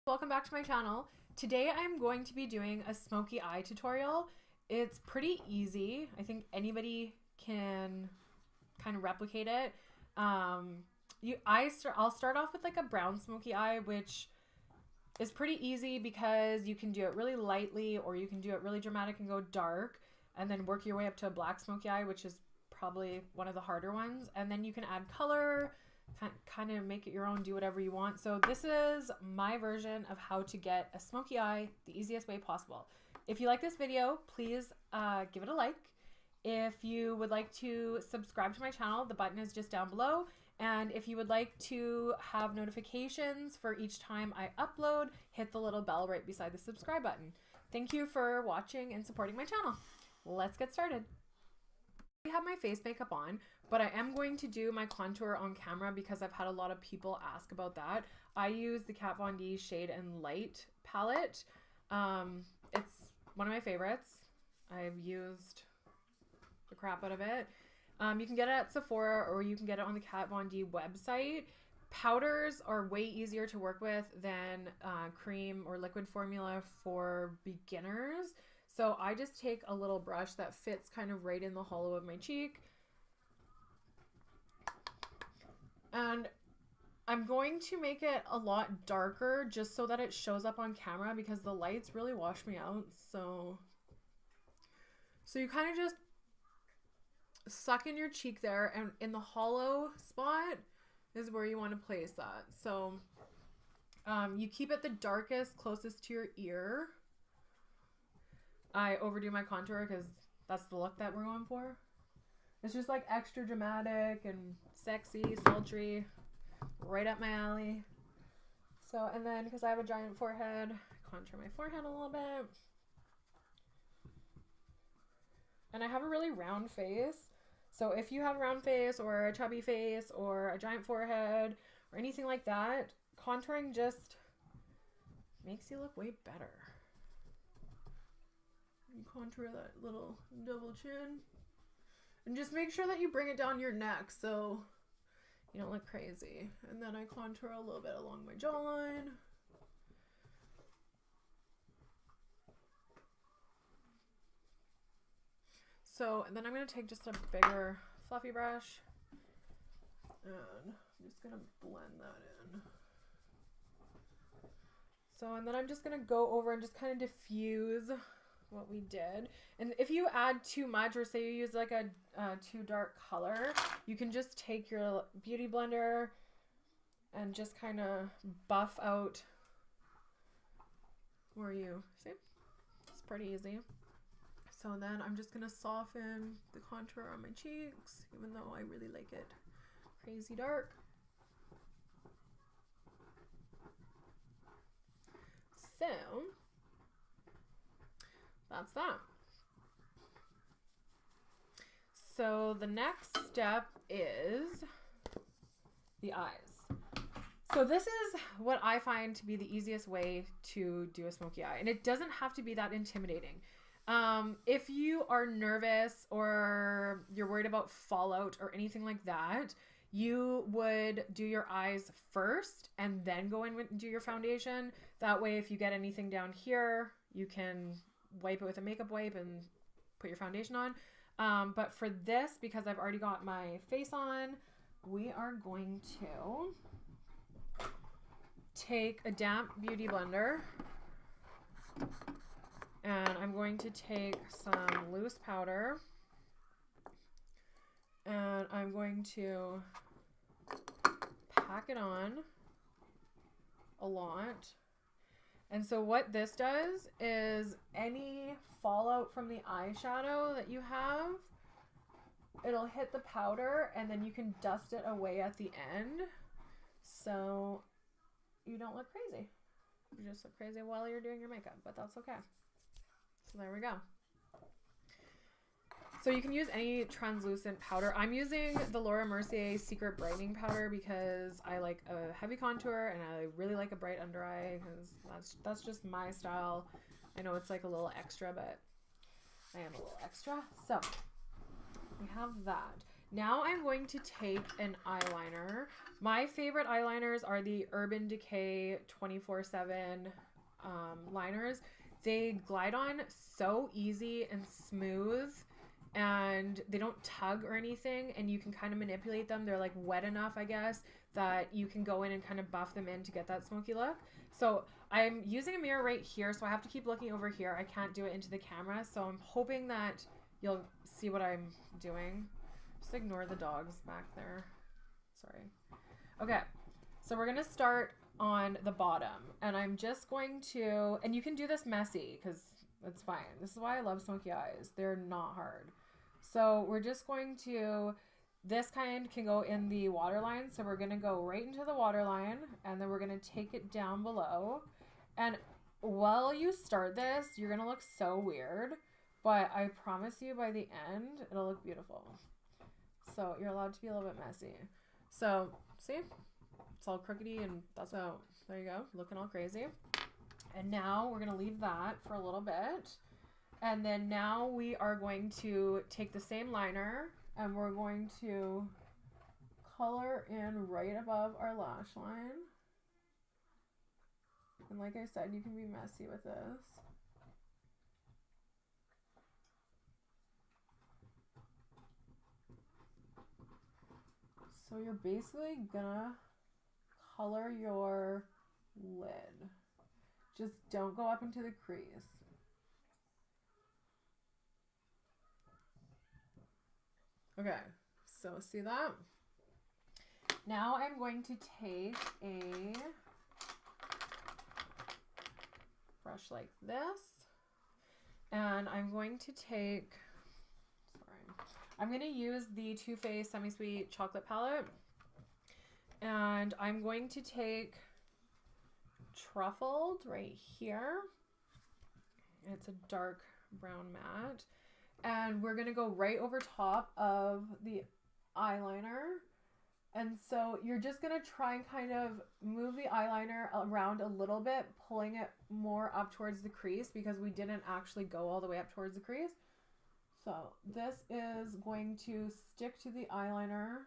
Welcome back to my channel. Today I'm going to be doing a smoky eye tutorial. It's pretty easy. I think anybody can kind of replicate it. I'll start off with like a brown smoky eye, which is pretty easy because you can do it really lightly or you can do it really dramatic and go dark and then work your way up to a black smoky eye, which is probably one of the harder ones. And then you can add color, kind of make it your own, do whatever you want. So this is my version of how to get a smoky eye the easiest way possible. If you like this video, please give it a like. If you would like to subscribe to my channel, the button is just down below. And if you would like to have notifications for each time I upload, hit the little bell right beside the subscribe button. Thank you for watching and supporting my channel. Let's get started. I have my face makeup on, but I am going to do my contour on camera because I've had a lot of people ask about that. I use the Kat Von D Shade and Light palette. It's one of my favorites. I've used the crap out of it. You can get it at Sephora or you can get it on the Kat Von D website. Powders are way easier to work with than cream or liquid formula for beginners. So I just take a little brush that fits kind of right in the hollow of my cheek. And I'm going to make it a lot darker just so that it shows up on camera because the lights really wash me out. So you kind of just suck in your cheek there, and in the hollow spot is where you want to place that. So you keep it the darkest closest to your ear. I overdo my contour because that's the look that we're going for. It's just like extra dramatic and sexy, sultry, right up my alley. So, and then because I have a giant forehead, I contour my forehead a little bit. And I have a really round face. So if you have a round face or a chubby face or a giant forehead or anything like that, contouring just makes you look way better. You contour that little double chin. And just make sure that you bring it down your neck so you don't look crazy. And then I contour a little bit along my jawline. So, and then I'm going to take just a bigger fluffy brush. And I'm just going to blend that in. So, and then I'm just going to go over and just kind of diffuse what we did. And if you add too much, or say you use like a too dark color, you can just take your beauty blender and just kind of buff out where you see. It's pretty easy. So then I'm just gonna soften the contour on my cheeks, even though I really like it crazy dark. So that's that. So the next step is the eyes. So this is what I find to be the easiest way to do a smoky eye. And it doesn't have to be that intimidating. If you are nervous or you're worried about fallout or anything like that, you would do your eyes first and then go in and do your foundation. That way, if you get anything down here, you can wipe it with a makeup wipe and put your foundation on. But for this, because I've already got my face on, we are going to take a damp beauty blender and I'm going to take some loose powder and I'm going to pack it on a lot. And so what this does is any fallout from the eyeshadow that you have, it'll hit the powder and then you can dust it away at the end so you don't look crazy. You just look crazy while you're doing your makeup, but that's okay. So there we go. So you can use any translucent powder. I'm using the Laura Mercier Secret Brightening Powder because I like a heavy contour and I really like a bright under eye because that's just my style. I know it's like a little extra, but I am a little extra. So we have that. Now I'm going to take an eyeliner. My favorite eyeliners are the Urban Decay 24/7 liners. They glide on so easy and smooth, and they don't tug or anything, and you can kind of manipulate them. They're like wet enough, I guess, that you can go in and kind of buff them in to get that smoky look. So I'm using a mirror right here, so I have to keep looking over here. I can't do it into the camera, so I'm hoping that you'll see what I'm doing. Just ignore the dogs back there. Sorry. Okay, so we're gonna start on the bottom, and I'm just going to, and you can do this messy because it's fine. This is why I love smoky eyes. They're not hard. So we're just going to, this kind can go in the waterline, so we're gonna go right into the waterline, and then we're gonna take it down below. And while you start this, you're gonna look so weird, but I promise you by the end, it'll look beautiful. So you're allowed to be a little bit messy. So see, it's all crookedy, and that's how, there you go, looking all crazy. And now we're gonna leave that for a little bit. And then now we are going to take the same liner and we're going to color in right above our lash line. And like I said, you can be messy with this. So you're basically gonna color your lid. Just don't go up into the crease. Okay, so see that? Now I'm going to take a brush like this, and I'm going to take, I'm going to use the Too Faced Semi-Sweet Chocolate Palette, and I'm going to take Truffled right here. It's a dark brown matte. And we're going to go right over top of the eyeliner. And so you're just going to try and kind of move the eyeliner around a little bit, pulling it more up towards the crease because we didn't actually go all the way up towards the crease. So this is going to stick to the eyeliner,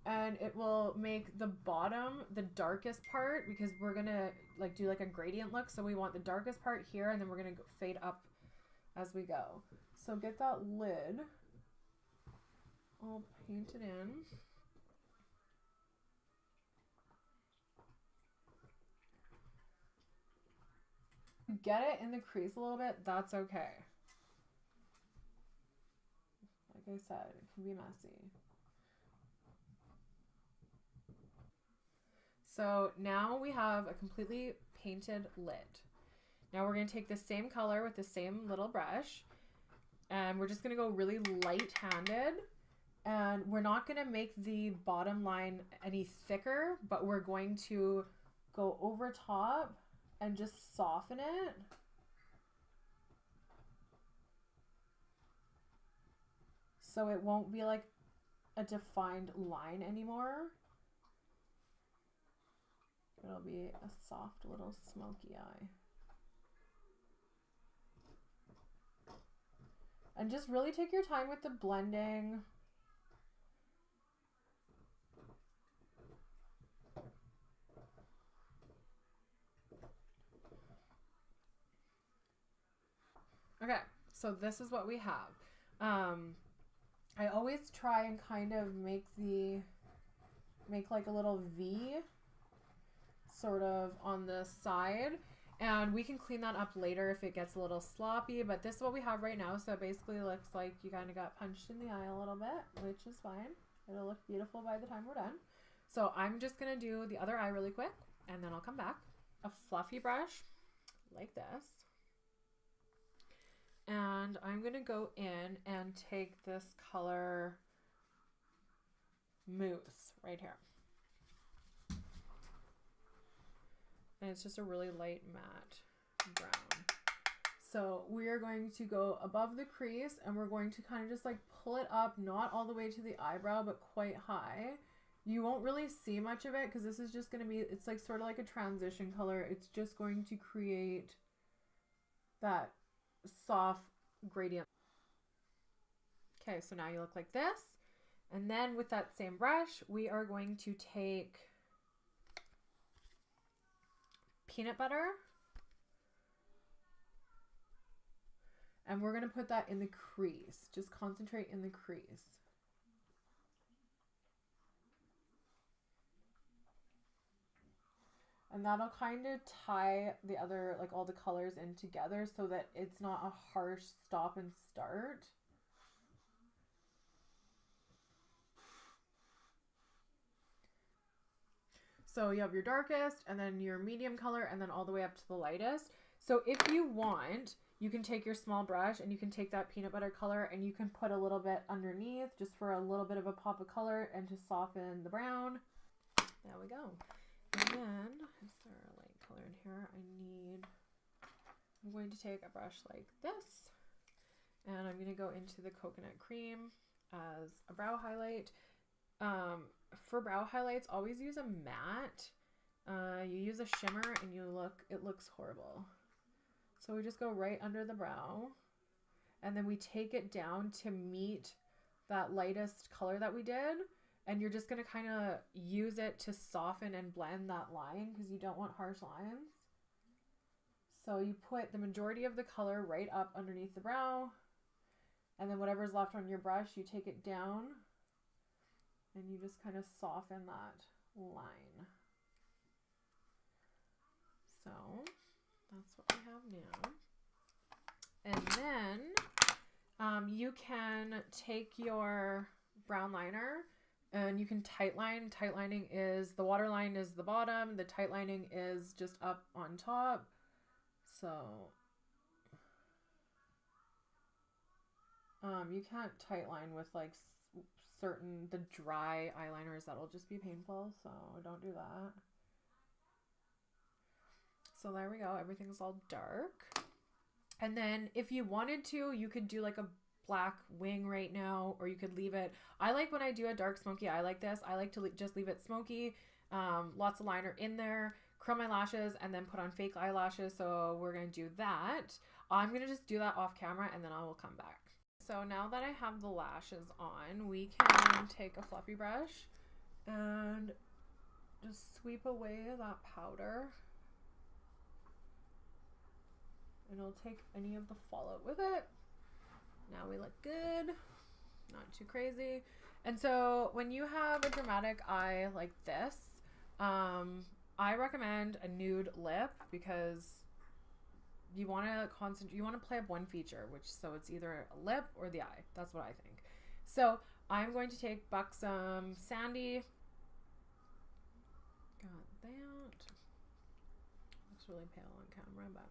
and it will make the bottom the darkest part because we're going to like do like a gradient look. So we want the darkest part here, and then we're going to fade up as we go. So get that lid all painted in. Get it in the crease a little bit, that's okay. Like I said, it can be messy. So now we have a completely painted lid. Now we're going to take the same color with the same little brush, and we're just going to go really light-handed, and we're not going to make the bottom line any thicker, but we're going to go over top and just soften it. So it won't be like a defined line anymore. It'll be a soft little smoky eye. And just really take your time with the blending. Okay, so this is what we have. I always try and kind of make like a little V sort of on the side, and we can clean that up later if it gets a little sloppy, but this is what we have right now. So it basically looks like you kind of got punched in the eye a little bit, which is fine. It'll look beautiful by the time we're done. So I'm just gonna do the other eye really quick, and then I'll come back. A fluffy brush like this, and I'm gonna go in and take this color Mousse right here. And it's just a really light matte brown. So we are going to go above the crease, and we're going to kind of just like pull it up, not all the way to the eyebrow, but quite high. You won't really see much of it because this is just going to be, it's like sort of like a transition color. It's just going to create that soft gradient. Okay, so now you look like this. And then with that same brush, we are going to take peanut butter. And we're going to put that in the crease. Just concentrate in the crease. And that'll kind of tie the other, like all the colors in together so that it's not a harsh stop and start. So you have your darkest and then your medium color and then all the way up to the lightest. So if you want, you can take your small brush and you can take that peanut butter color and you can put a little bit underneath just for a little bit of a pop of color and to soften the brown. There we go. And then, is there a light color in here? I'm going to take a brush like this and I'm going to go into the coconut cream as a brow highlight. For brow highlights, always use a matte. You use a shimmer and it looks horrible. So we just go right under the brow and then we take it down to meet that lightest color that we did. And you're just going to kind of use it to soften and blend that line because you don't want harsh lines. So you put the majority of the color right up underneath the brow. And then whatever's left on your brush, you take it down and you just kind of soften that line. So that's what we have now. And then you can take your brown liner and you can tightline. Tightlining is, the waterline is the bottom, the tightlining is just up on top. So you can't tightline with like the dry eyeliners. That'll just be painful, so don't do that. So there we go, everything's all dark. And then if you wanted to, you could do like a black wing right now, or you could leave it. I like when I do a dark smoky eye like this, I like to just leave it smoky, lots of liner in there, curl my lashes, and then put on fake eyelashes. So we're gonna do that. I'm gonna just do that off camera and then I will come back. So now that I have the lashes on, we can take a fluffy brush and just sweep away that powder. And I'll take any of the fallout with it. Now we look good, not too crazy. And so when you have a dramatic eye like this, I recommend a nude lip because you want to play up one feature, so it's either a lip or the eye. That's what I think. So I'm going to take Buxom Sandy. Got that. Looks really pale on camera, but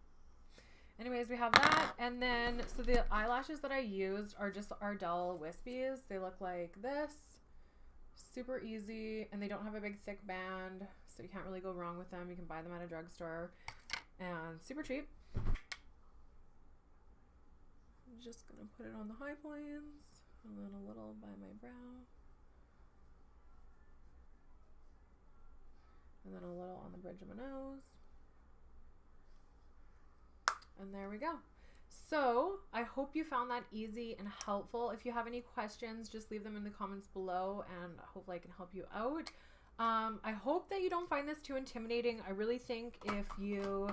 anyways, we have that. And then, so the eyelashes that I used are just Ardell Wispies. They look like this. Super easy. And they don't have a big thick band, so you can't really go wrong with them. You can buy them at a drugstore. And super cheap. I'm just going to put it on the high points. And then a little by my brow. And then a little on the bridge of my nose. And there we go. So I hope you found that easy and helpful. If you have any questions, just leave them in the comments below and hopefully I can help you out. I hope that you don't find this too intimidating. I really think if you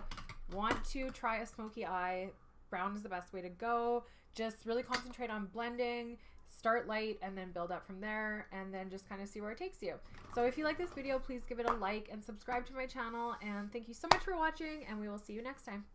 want to try a smoky eye, brown is the best way to go. Just really concentrate on blending, start light, and then build up from there, and then just kind of see where it takes you. So if you like this video, please give it a like and subscribe to my channel. And thank you so much for watching, and we will see you next time.